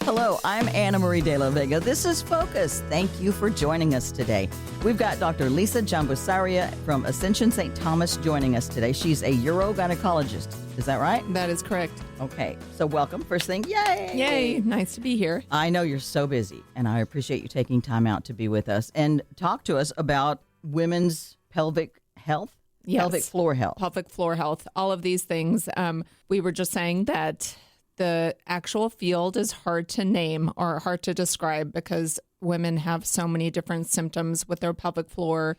Hello, I'm Anna Marie de la Vega. This is Focus. Thank you for joining us today. We've got Dr. Lisa Jambusaria from Ascension St. Thomas joining us today. She's a urogynecologist. Is that right? That is correct. Okay, so welcome. First thing, yay! Yay, nice to be here. I know you're so busy, and I appreciate you taking time out to be with us and talk to us about women's pelvic health. Yes. Pelvic floor health. Pelvic floor health, all of these things. We were just saying that the actual field is hard to name or hard to describe because women have so many different symptoms with their pelvic floor.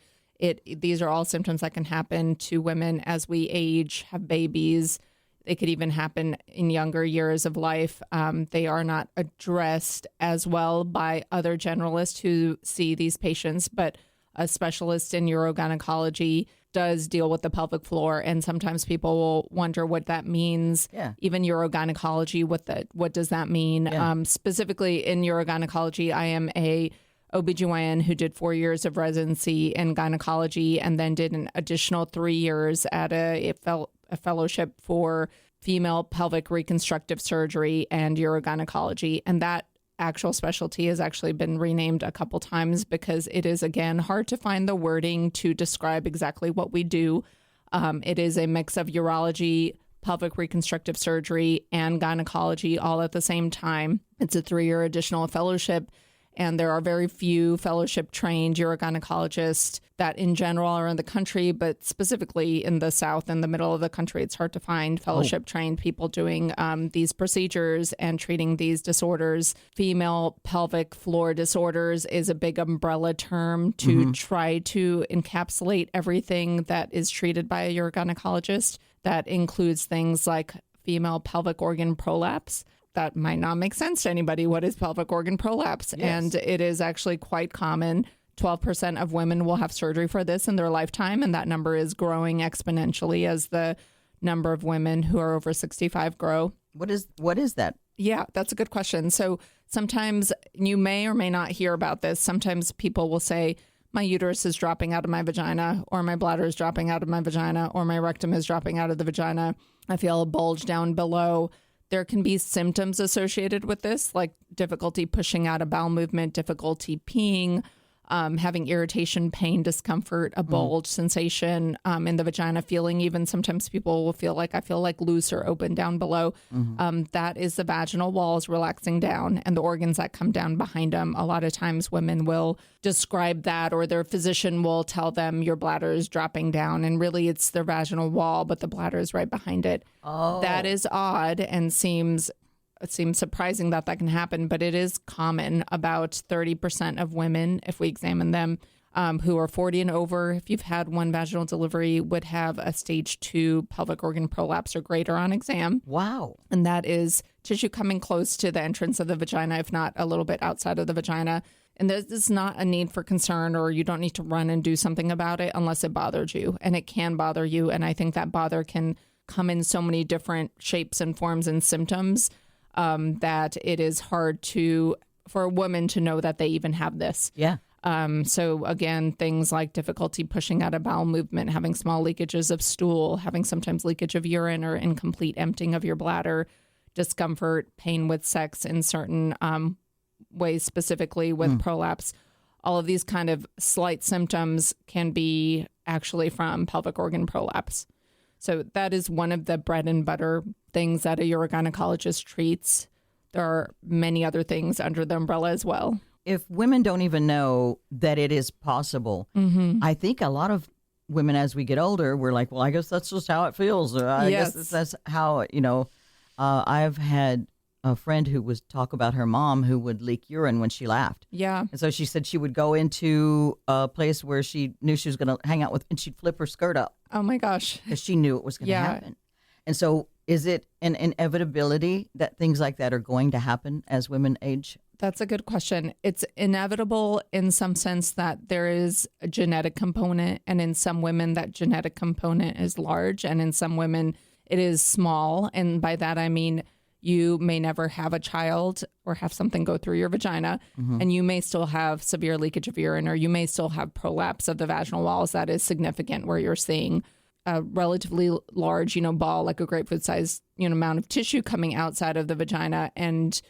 These are all symptoms that can happen to women as we age, have babies. They could even happen in younger years of life. They are not addressed as well by other generalists who see these patients, but a specialist in urogynecology does deal with the pelvic floor, and sometimes people will wonder what that means. Yeah. Even urogynecology, what does that mean? Yeah. Specifically in urogynecology, I am a OBGYN who did 4 years of residency in gynecology and then did an additional 3 years at a fellowship for female pelvic reconstructive surgery and urogynecology. And that actual specialty has actually been renamed a couple times because it is, again, hard to find the wording to describe exactly what we do. It is a mix of urology, pelvic reconstructive surgery, and gynecology all at the same time. It's a 3-year additional fellowship, and there are very few fellowship-trained urogynecologists that in general are in the country, but specifically in the South and the middle of the country, it's hard to find fellowship-trained people doing these procedures and treating these disorders. Female pelvic floor disorders is a big umbrella term to try to encapsulate everything that is treated by a urogynecologist. That includes things like female pelvic organ prolapse. That might not make sense to anybody. What is pelvic organ prolapse? Yes. And it is actually quite common. 12% of women will have surgery for this in their lifetime, and that number is growing exponentially as the number of women who are over 65 grow. What is that? Yeah, that's a good question. So sometimes you may or may not hear about this. Sometimes people will say, my uterus is dropping out of my vagina, or my bladder is dropping out of my vagina, or my rectum is dropping out of the vagina. I feel a bulge down below. There can be symptoms associated with this, like difficulty pushing out a bowel movement, difficulty peeing, having irritation, pain, discomfort, a bulge sensation in the vagina, feeling even sometimes people will feel like I feel like loose or open down below. That is the vaginal walls relaxing down and the organs that come down behind them. A lot of times women will describe that, or their physician will tell them your bladder is dropping down, and really it's their vaginal wall, but the bladder is right behind it. Oh. That is odd and seems surprising that can happen, but it is common. About 30% of women, if we examine them, who are 40 and over, if you've had one vaginal delivery, would have a stage 2 pelvic organ prolapse or greater on exam. Wow. And that is tissue coming close to the entrance of the vagina, if not a little bit outside of the vagina. And this is not a need for concern, or you don't need to run and do something about it unless it bothers you. And it can bother you. And I think that bother can come in so many different shapes and forms and symptoms that it is hard for a woman to know that they even have this. Yeah. So again, things like difficulty pushing out a bowel movement, having small leakages of stool, having sometimes leakage of urine or incomplete emptying of your bladder, discomfort, pain with sex in certain ways, specifically with prolapse. All of these kind of slight symptoms can be actually from pelvic organ prolapse. So that is one of the bread and butter things that a urogynecologist treats. There are many other things under the umbrella as well. If women don't even know that it is possible, I think a lot of women as we get older, we're like, well, I guess that's just how it feels. I Yes. guess that's how, I've had a friend who was talk about her mom who would leak urine when she laughed. Yeah. And so she said she would go into a place where she knew she was going to hang out with, and she'd flip her skirt up Oh my gosh. because she knew it was going to Yeah. happen. And so is it an inevitability that things like that are going to happen as women age? That's a good question. It's inevitable in some sense that there is a genetic component, and in some women that genetic component is large, and in some women it is small. And by that I mean you may never have a child or have something go through your vagina, and you may still have severe leakage of urine, or you may still have prolapse of the vaginal walls that is significant, where you're seeing a relatively large, ball, like a grapefruit-sized, amount of tissue coming outside of the vagina. And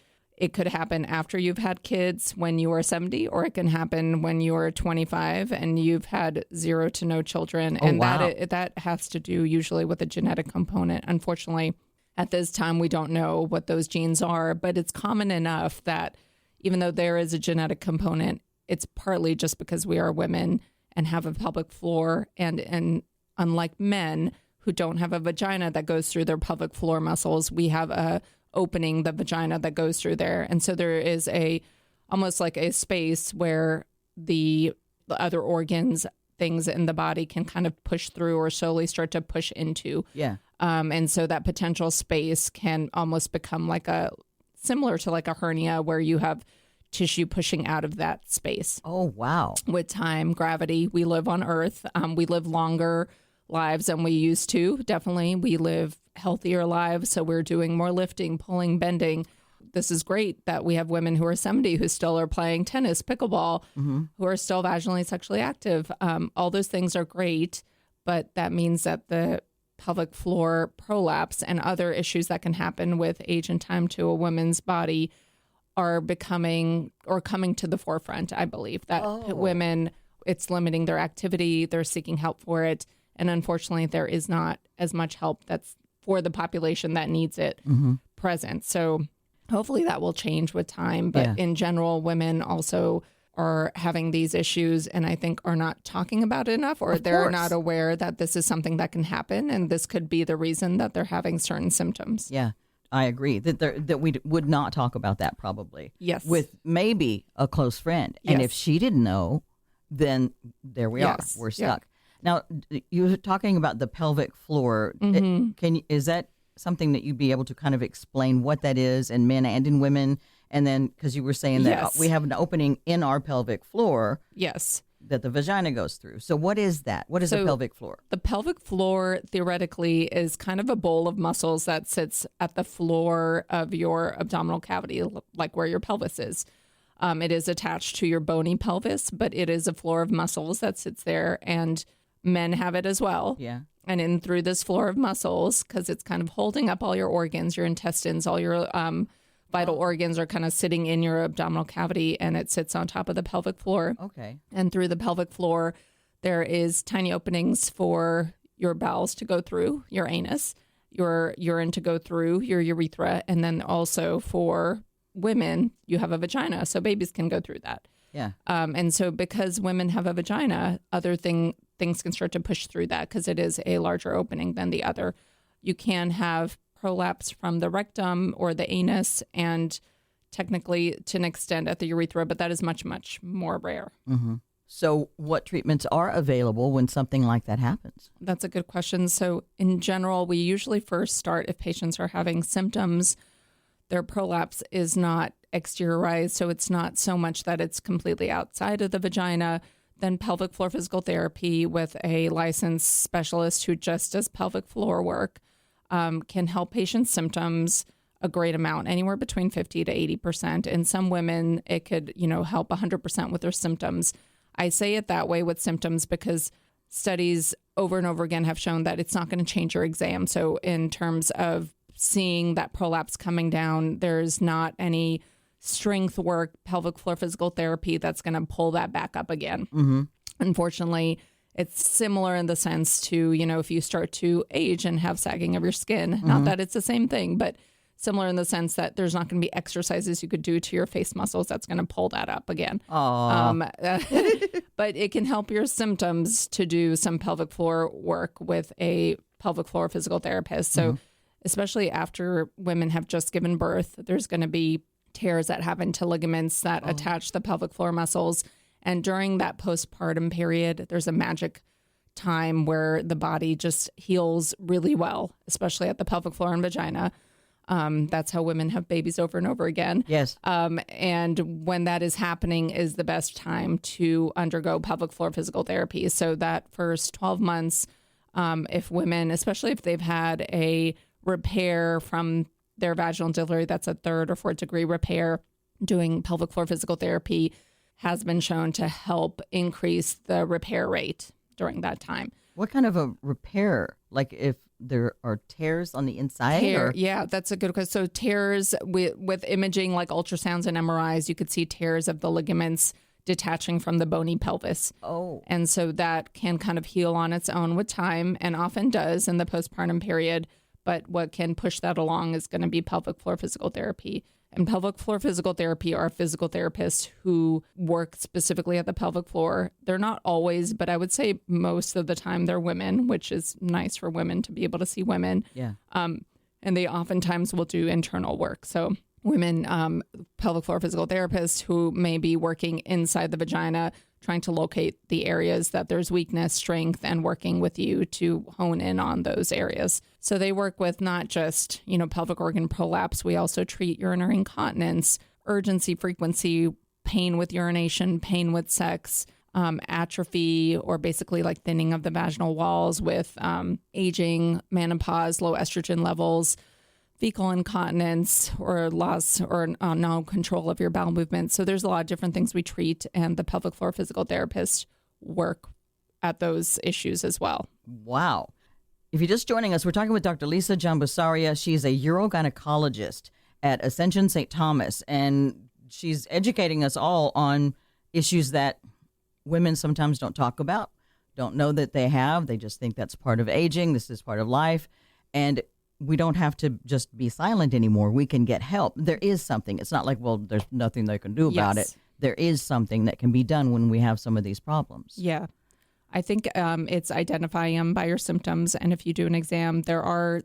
It could happen after you've had kids when you are 70, or it can happen when you are 25 and you've had 0 to no children. And wow. that has to do usually with a genetic component. Unfortunately, at this time, we don't know what those genes are, but it's common enough that even though there is a genetic component, it's partly just because we are women and have a pelvic floor. And unlike men who don't have a vagina that goes through their pelvic floor muscles, we have a opening the vagina that goes through there. And so there is almost like a space where the other organs, things in the body can kind of push through or slowly start to push into. Yeah. And so that potential space can almost become similar to like a hernia where you have tissue pushing out of that space. Oh, wow. With time, gravity, we live on Earth. We live longer lives than we used to. Definitely. We live healthier lives. So we're doing more lifting, pulling, bending. This is great that we have women who are 70 who still are playing tennis, pickleball, who are still vaginally sexually active. All those things are great, but that means that the pelvic floor prolapse and other issues that can happen with age and time to a woman's body are becoming or coming to the forefront, I believe, that women, it's limiting their activity, they're seeking help for it. And unfortunately, there is not as much help that's for the population that needs it present. So hopefully that will change with time. But in general, women also are having these issues and I think are not talking about it enough, or they're not aware that this is something that can happen. And this could be the reason that they're having certain symptoms. Yeah, I agree that we would not talk about that probably. Yes. With maybe a close friend. And if she didn't know, then there we are. We're stuck. Now, you were talking about the pelvic floor. Is that something that you'd be able to kind of explain what that is in men and in women? And then, because you were saying that we have an opening in our pelvic floor. Yes. That the vagina goes through. So what is that? What is the pelvic floor? The pelvic floor, theoretically, is kind of a bowl of muscles that sits at the floor of your abdominal cavity, like where your pelvis is. It is attached to your bony pelvis, but it is a floor of muscles that sits there, and men have it as well. Yeah. And in through this floor of muscles, because it's kind of holding up all your organs, your intestines, all your vital organs are kind of sitting in your abdominal cavity, and it sits on top of the pelvic floor. Okay. And through the pelvic floor, there is tiny openings for your bowels to go through, your anus, your urine to go through, your urethra, and then also for women, you have a vagina, so babies can go through that. Yeah. And so because women have a vagina, other things can start to push through that because it is a larger opening than the other. You can have prolapse from the rectum or the anus, and technically to an extent at the urethra, but that is much, much more rare. So what treatments are available when something like that happens? That's a good question. So in general, we usually first start if patients are having symptoms. Their prolapse is not exteriorized, so it's not so much that it's completely outside of the vagina. Then pelvic floor physical therapy with a licensed specialist who just does pelvic floor work can help patients' symptoms a great amount, anywhere between 50 to 80%. In some women, it could, help 100% with their symptoms. I say it that way with symptoms because studies over and over again have shown that it's not going to change your exam. So in terms of seeing that prolapse coming down, there's not any strength work, pelvic floor physical therapy that's going to pull that back up again. Unfortunately, it's similar in the sense to, if you start to age and have sagging of your skin, not that it's the same thing, but similar in the sense that there's not going to be exercises you could do to your face muscles that's going to pull that up again. But it can help your symptoms to do some pelvic floor work with a pelvic floor physical therapist. So especially after women have just given birth, there's going to be tears that happen to ligaments that attach the pelvic floor muscles. And during that postpartum period, there's a magic time where the body just heals really well, especially at the pelvic floor and vagina. That's how women have babies over and over again. Yes. And when that is happening is the best time to undergo pelvic floor physical therapy. So that first 12 months, if women, especially if they've had a repair from their vaginal delivery, that's a 3rd or 4th degree repair, doing pelvic floor physical therapy has been shown to help increase the repair rate during that time. What kind of a repair? Like if there are tears on the inside? Or? Yeah, that's a good question. So tears with imaging like ultrasounds and MRIs, you could see tears of the ligaments detaching from the bony pelvis. Oh. And so that can kind of heal on its own with time and often does in the postpartum period. But what can push that along is going to be pelvic floor physical therapy. And pelvic floor physical therapy are physical therapists who work specifically at the pelvic floor. They're not always, but I would say most of the time they're women, which is nice for women to be able to see women. Yeah. And they oftentimes will do internal work. So women, pelvic floor physical therapists who may be working inside the vagina, trying to locate the areas that there's weakness, strength, and working with you to hone in on those areas. So they work with not just, pelvic organ prolapse. We also treat urinary incontinence, urgency, frequency, pain with urination, pain with sex, atrophy, or basically like thinning of the vaginal walls with aging, menopause, low estrogen levels, fecal incontinence, or loss or no control of your bowel movement. So there's a lot of different things we treat, and the pelvic floor physical therapists work at those issues as well. Wow. If you're just joining us, we're talking with Dr. Lisa Jambusaria. She's a urogynecologist at Ascension St. Thomas, and she's educating us all on issues that women sometimes don't talk about, don't know that they have. They just think that's part of aging. This is part of life. And we don't have to just be silent anymore. We can get help. There is something. It's not like, well, there's nothing they can do about it. There is something that can be done when we have some of these problems. Yeah. I think it's identifying them by your symptoms. And if you do an exam, there are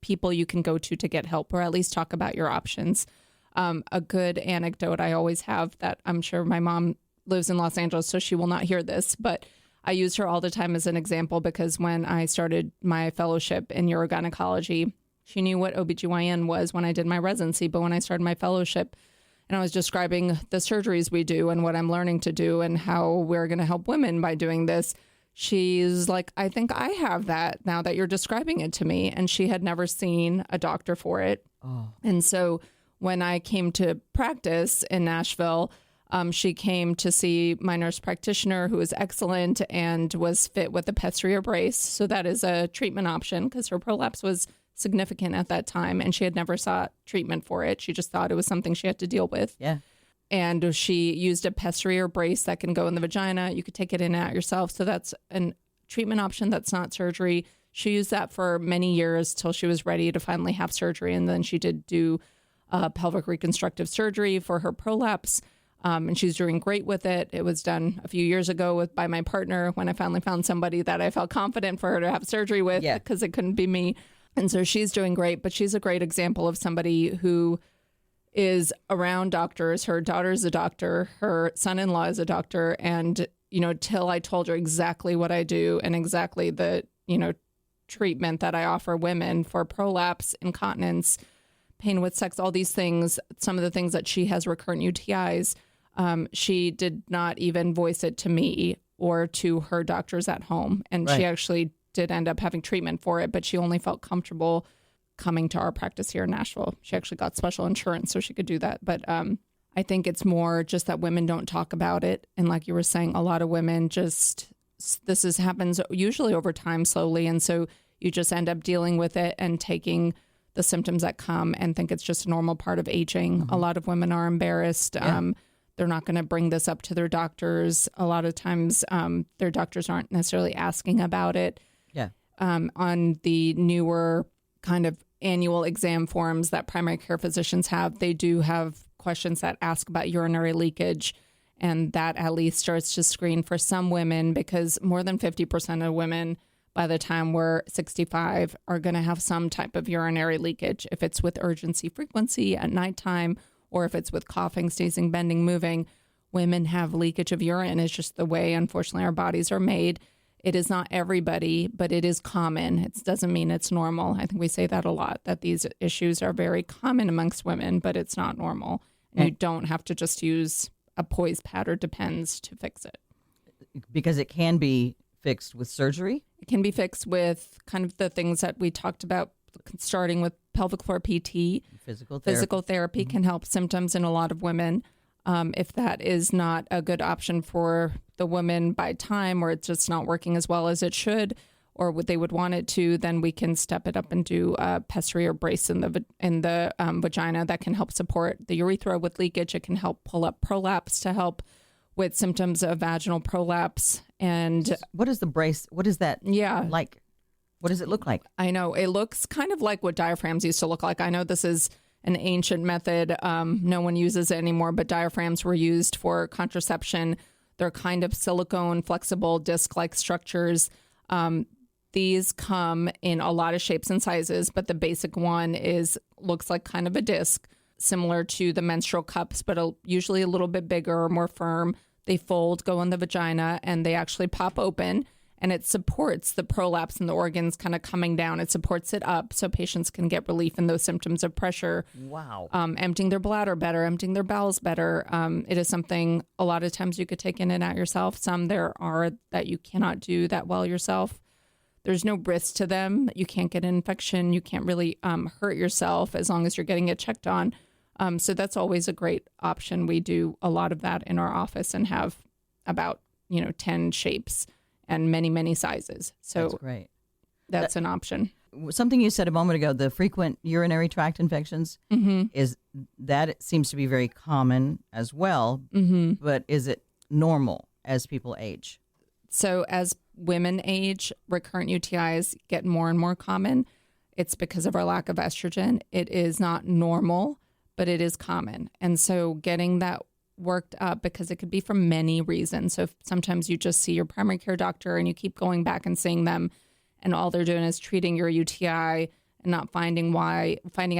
people you can go to get help, or at least talk about your options. A good anecdote I always have that I'm sure my mom lives in Los Angeles, so she will not hear this, but I use her all the time as an example because when I started my fellowship in urogynecology, she knew what OBGYN was when I did my residency. But when I started my fellowship and I was describing the surgeries we do and what I'm learning to do and how we're going to help women by doing this, she's like, I think I have that now that you're describing it to me. And she had never seen a doctor for it. Oh. And so when I came to practice in Nashville, she came to see my nurse practitioner, who was excellent and was fit with a pessary or brace. So that is a treatment option because her prolapse was significant at that time and she had never sought treatment for it. She just thought it was something she had to deal with. Yeah. And she used a pessary or brace that can go in the vagina. You could take it in and out yourself. So that's a treatment option that's not surgery. She used that for many years till she was ready to finally have surgery. And then she did do pelvic reconstructive surgery for her prolapse. And she's doing great with it. It was done a few years ago by my partner when I finally found somebody that I felt confident for her to have surgery with because it couldn't be me. And so she's doing great, but she's a great example of somebody who is around doctors. Her daughter's a doctor. Her son-in-law is a doctor. And, till I told her exactly what I do and exactly the, treatment that I offer women for prolapse, incontinence, pain with sex, all these things, some of the things that she has recurrent UTIs, she did not even voice it to me or to her doctors at home. And she actually did end up having treatment for it, but she only felt comfortable coming to our practice here in Nashville. She actually got special insurance so she could do that. But I think it's more just that women don't talk about it. And like you were saying, a lot of women happens usually over time slowly. And so you just end up dealing with it and taking the symptoms that come and think it's just a normal part of aging. Mm-hmm. A lot of women are embarrassed. Yeah. They're not going to bring this up to their doctors. A lot of times their doctors aren't necessarily asking about it. Yeah. On the newer kind of annual exam forms that primary care physicians have, they do have questions that ask about urinary leakage. And that at least starts to screen for some women because more than 50% of women by the time we're 65 are going to have some type of urinary leakage. If it's with urgency, frequency at nighttime, or if it's with coughing, sneezing, bending, moving, women have leakage of urine. It's just the way, unfortunately, our bodies are made. It is not everybody, but it is common. It doesn't mean it's normal. I think we say that a lot, that these issues are very common amongst women, but it's not normal. And you don't have to just use a poise pad or Depends to fix it. Because it can be fixed with surgery? It can be fixed with kind of the things that we talked about, starting with pelvic floor PT. Physical therapy can help symptoms in a lot of women. If that is not a good option for the woman by time, or it's just not working as well as it should, or what they would want it to, then we can step it up and do a pessary or brace in the vagina that can help support the urethra with leakage. It can help pull up prolapse to help with symptoms of vaginal prolapse. And what is the brace? What is that? Yeah. Like, what does it look like? I know it looks kind of like what diaphragms used to look like. I know this is an ancient method. No one uses it anymore, but diaphragms were used for contraception. They're kind of silicone, flexible, disc-like structures. These come in a lot of shapes and sizes, but the basic one looks like kind of a disc, similar to the menstrual cups, but usually a little bit bigger or more firm. They fold, go in the vagina, and they actually pop open, and it supports the prolapse and the organs kind of coming down. It supports it up so patients can get relief in those symptoms of pressure. Wow. Emptying their bladder better, emptying their bowels better. It is something a lot of times you could take in and out yourself. Some there are that you cannot do that well yourself. There's no risk to them. You can't get an infection. You can't really hurt yourself as long as you're getting it checked on. So that's always a great option. We do a lot of that in our office and have about 10 shapes and many, many sizes. So that's great. That's an option. Something you said a moment ago, the frequent urinary tract infections, is that it seems to be very common as well, but is it normal as people age? So as women age, recurrent UTIs get more and more common. It's because of our lack of estrogen. It is not normal, but it is common. And so getting that worked up, because it could be for many reasons. So sometimes you just see your primary care doctor and you keep going back and seeing them, and all they're doing is treating your UTI and not finding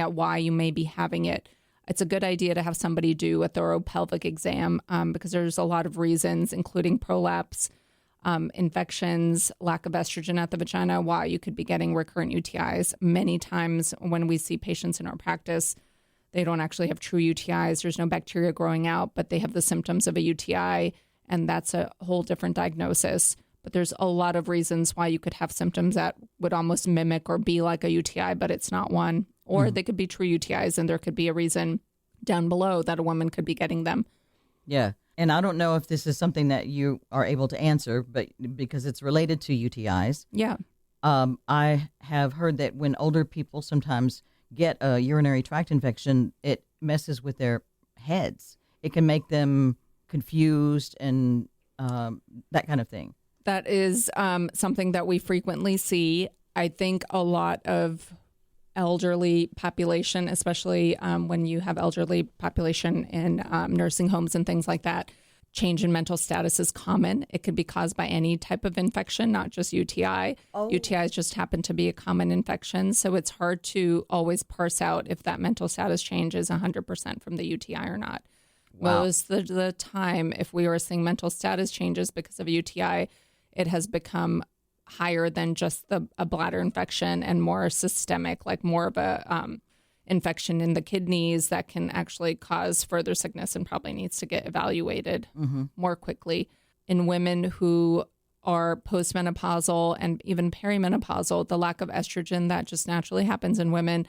out why you may be having it. It's a good idea to have somebody do a thorough pelvic exam because there's a lot of reasons, including prolapse, infections, lack of estrogen at the vagina, why you could be getting recurrent UTIs. Many times when we see patients in our practice, they don't actually have true UTIs. There's no bacteria growing out, but they have the symptoms of a UTI, and that's a whole different diagnosis. But there's a lot of reasons why you could have symptoms that would almost mimic or be like a UTI, but it's not one. Or they could be true UTIs, and there could be a reason down below that a woman could be getting them. Yeah. And I don't know if this is something that you are able to answer, but because it's related to UTIs. Yeah. I have heard that when older people sometimes get a urinary tract infection, it messes with their heads. It can make them confused and that kind of thing. That is something that we frequently see. I think a lot of elderly population, especially when you have elderly population in nursing homes and things like that, change in mental status is common. It could be caused by any type of infection, not just UTI. UTIs just happen to be a common infection. So it's hard to always parse out if that mental status change is 100% from the UTI or not. Wow. Most of the time, if we are seeing mental status changes because of a UTI, it has become higher than just a bladder infection and more systemic, like more of a infection in the kidneys that can actually cause further sickness and probably needs to get evaluated more quickly. In women who are postmenopausal and even perimenopausal, the lack of estrogen that just naturally happens in women,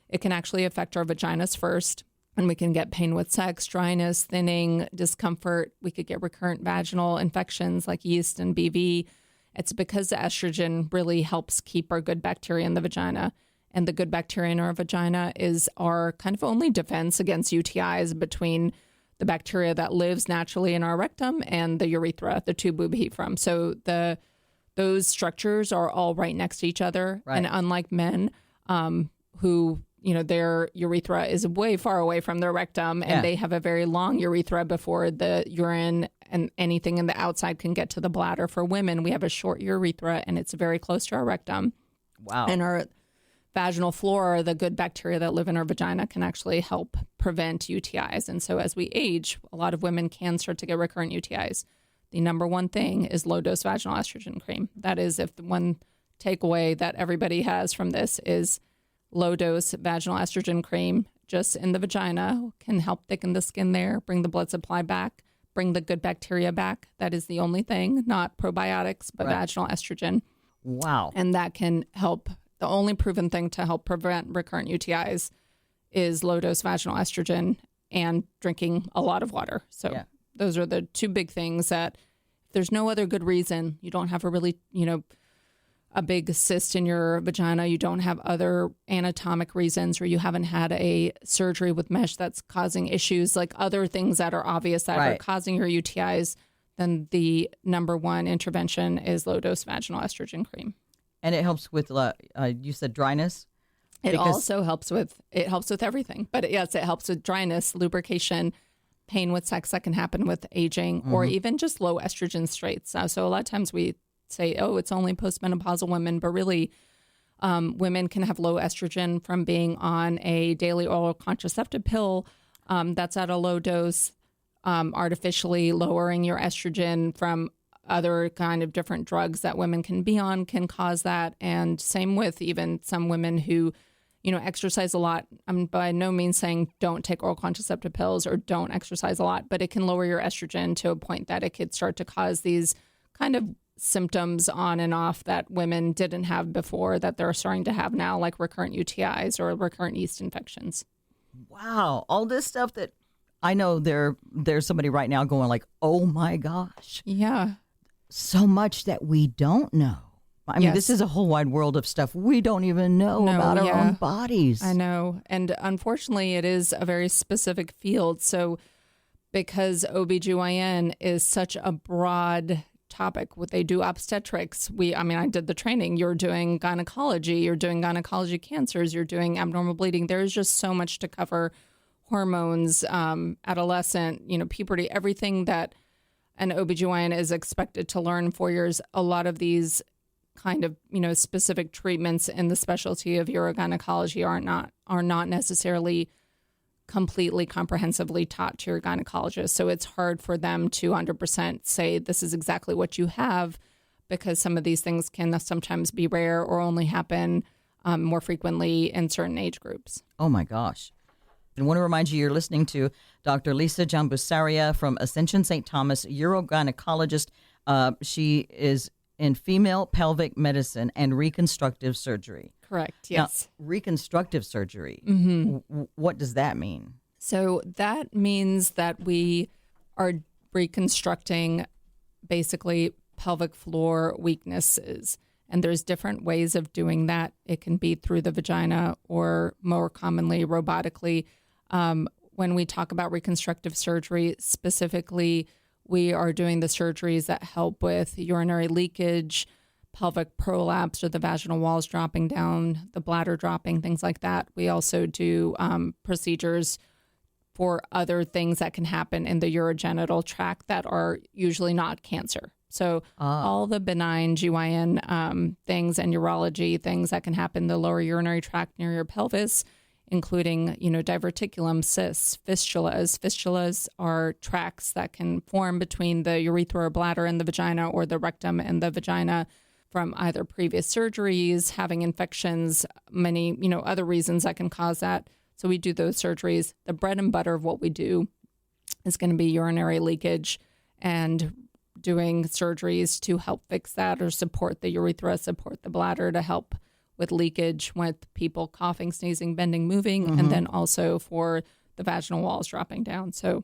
it can actually affect our vaginas first. And we can get pain with sex, dryness, thinning, discomfort. We could get recurrent vaginal infections like yeast and BV. It's because the estrogen really helps keep our good bacteria in the vagina. And the good bacteria in our vagina is our kind of only defense against UTIs between the bacteria that lives naturally in our rectum and the urethra, the tube we pee from. So those structures are all right next to each other. Right. And unlike men who, their urethra is way far away from their rectum and they have a very long urethra before the urine and anything in the outside can get to the bladder. For women, we have a short urethra and it's very close to our rectum. Wow. And our vaginal flora, the good bacteria that live in our vagina, can actually help prevent UTIs. And so as we age, a lot of women can start to get recurrent UTIs. The number one thing is low-dose vaginal estrogen cream. That is, if the one takeaway that everybody has from this is low-dose vaginal estrogen cream just in the vagina can help thicken the skin there, bring the blood supply back, bring the good bacteria back. That is the only thing, not probiotics, but vaginal estrogen. Wow. And that can help. The only proven thing to help prevent recurrent UTIs is low-dose vaginal estrogen. and drinking a lot of water. So those are the two big things that if there's no other good reason, you don't have a really, a big cyst in your vagina, you don't have other anatomic reasons, or you haven't had a surgery with mesh that's causing issues, like other things that are obvious that are causing your UTIs, then the number one intervention is low-dose vaginal estrogen cream. And it helps with, you said dryness? It also helps with everything. But yes, it helps with dryness, lubrication, pain with sex that can happen with aging, or even just low estrogen straits. So a lot of times we say, oh, it's only postmenopausal women, but really women can have low estrogen from being on a daily oral contraceptive pill that's at a low dose, artificially lowering your estrogen from other kind of different drugs that women can be on can cause that. And same with even some women who, exercise a lot. I'm by no means saying don't take oral contraceptive pills or don't exercise a lot, but it can lower your estrogen to a point that it could start to cause these kind of symptoms on and off that women didn't have before that they're starting to have now, like recurrent UTIs or recurrent yeast infections. Wow. All this stuff that I know there's somebody right now going like, oh my gosh. Yeah. So much that we don't know. I mean, this is a whole wide world of stuff we don't even know about our own bodies. I know. And unfortunately, it is a very specific field. So because OBGYN is such a broad topic, they do obstetrics. I did the training. You're doing gynecology. You're doing gynecology cancers. You're doing abnormal bleeding. There's just so much to cover. Hormones, adolescent, puberty, everything that an OBGYN is expected to learn in 4 years. A lot of these kind of, specific treatments in the specialty of urogynecology are not necessarily completely comprehensively taught to your gynecologist. So it's hard for them to 100% say this is exactly what you have, because some of these things can sometimes be rare or only happen more frequently in certain age groups. Oh my gosh. I want to remind you, you're listening to Dr. Lisa Jambusaria from Ascension St. Thomas, urogynecologist. She is in female pelvic medicine and reconstructive surgery. Correct, yes. Now, reconstructive surgery, what does that mean? So that means that we are reconstructing basically pelvic floor weaknesses. And there's different ways of doing that. It can be through the vagina or more commonly robotically. When we talk about reconstructive surgery, specifically, we are doing the surgeries that help with urinary leakage, pelvic prolapse or the vaginal walls dropping down, the bladder dropping, things like that. We also do procedures for other things that can happen in the urogenital tract that are usually not cancer. So all the benign GYN things and urology things that can happen in the lower urinary tract near your pelvis, including, diverticulum, cysts, fistulas. Fistulas are tracts that can form between the urethra or bladder and the vagina, or the rectum and the vagina, from either previous surgeries, having infections, many, other reasons that can cause that. So we do those surgeries. The bread and butter of what we do is going to be urinary leakage and doing surgeries to help fix that or support the urethra, support the bladder to help with leakage with people coughing, sneezing, bending, moving, and then also for the vaginal walls dropping down. So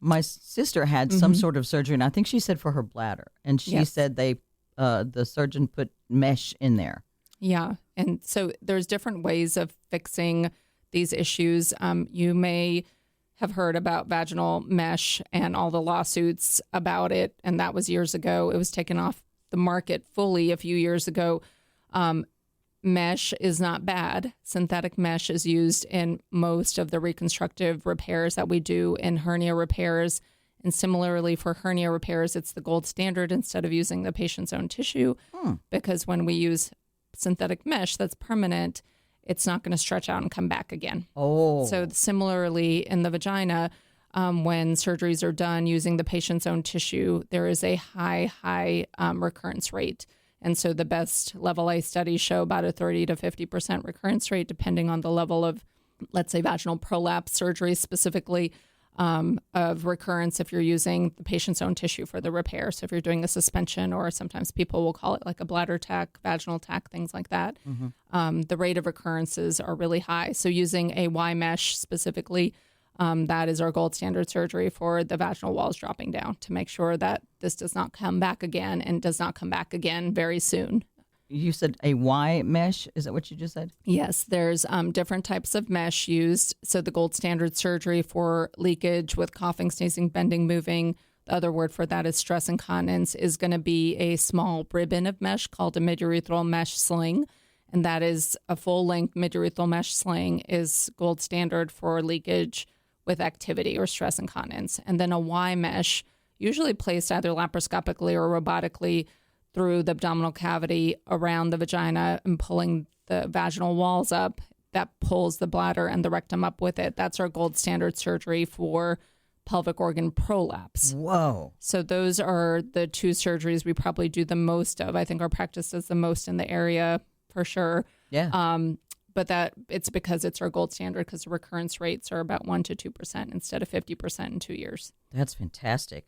my sister had some sort of surgery, and I think she said for her bladder, and she said the surgeon put mesh in there. Yeah, and so there's different ways of fixing these issues. You may have heard about vaginal mesh and all the lawsuits about it, and that was years ago. It was taken off the market fully a few years ago. Mesh is not bad. Synthetic mesh is used in most of the reconstructive repairs that we do in hernia repairs. And similarly for hernia repairs, it's the gold standard instead of using the patient's own tissue, because when we use synthetic mesh that's permanent, it's not going to stretch out and come back again. So similarly in the vagina, when surgeries are done using the patient's own tissue, there is a high recurrence rate. And so the best level A studies show about a 30 to 50% recurrence rate, depending on the level of, let's say, vaginal prolapse surgery specifically, of recurrence if you're using the patient's own tissue for the repair. So if you're doing a suspension, or sometimes people will call it like a bladder tack, vaginal tack, things like that, the rate of recurrences are really high. So using a Y mesh specifically That is our gold standard surgery for the vaginal walls dropping down to make sure that this does not come back again and does not come back again very soon. You said a Y mesh. Is that what you just said? Yes, there's different types of mesh used. So the gold standard surgery for leakage with coughing, sneezing, bending, moving. The other word for that is stress incontinence is going to be a small ribbon of mesh called a midurethral mesh sling. And that is a full-length midurethral mesh sling is gold standard for leakage with activity or stress incontinence. And then a Y mesh, usually placed either laparoscopically or robotically through the abdominal cavity around the vagina and pulling the vaginal walls up, that pulls the bladder and the rectum up with it. That's our gold standard surgery for pelvic organ prolapse. Whoa. So those are the two surgeries we probably do the most of. I think our practice does the most in the area for sure. Yeah. But that it's because it's our gold standard because the recurrence rates are about 1% to 2% instead of 50% in 2 years. That's fantastic.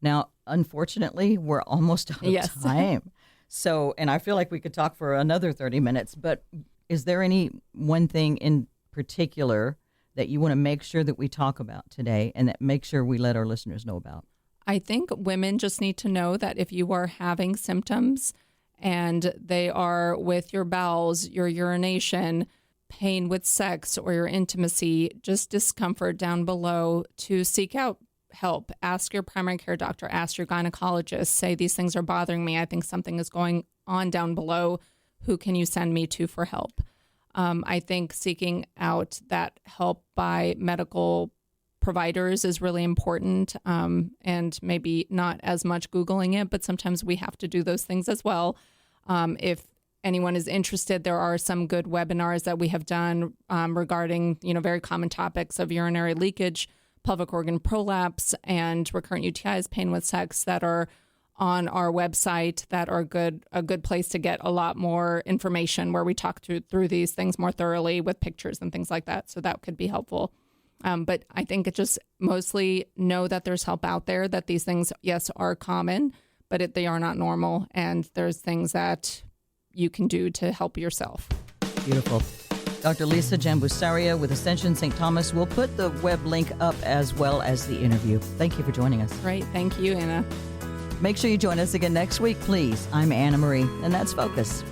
Now, unfortunately, we're almost out of time. So, and I feel like we could talk for another 30 minutes, but is there any one thing in particular that you want to make sure that we talk about today and that make sure we let our listeners know about? I think women just need to know that if you are having symptoms and they are with your bowels, your urination, pain with sex or your intimacy, just discomfort down below, to seek out help. Ask your primary care doctor, ask your gynecologist, say these things are bothering me. I think something is going on down below. Who can you send me to for help? I think seeking out that help by medical providers is really important, and maybe not as much Googling it, but sometimes we have to do those things as well. If anyone is interested, there are some good webinars that we have done regarding, very common topics of urinary leakage, pelvic organ prolapse, and recurrent UTIs, pain with sex, that are on our website that are a good place to get a lot more information where we talk through these things more thoroughly with pictures and things like that. So that could be helpful. But I think it just mostly know that there's help out there, that these things, yes, are common, but they are not normal. And there's things that you can do to help yourself. Beautiful. Dr. Lisa Jambusaria with Ascension St. Thomas. We'll put the web link up as well as the interview. Thank you for joining us. Great. Thank you, Anna. Make sure you join us again next week, please. I'm Anna Marie, and that's Focus.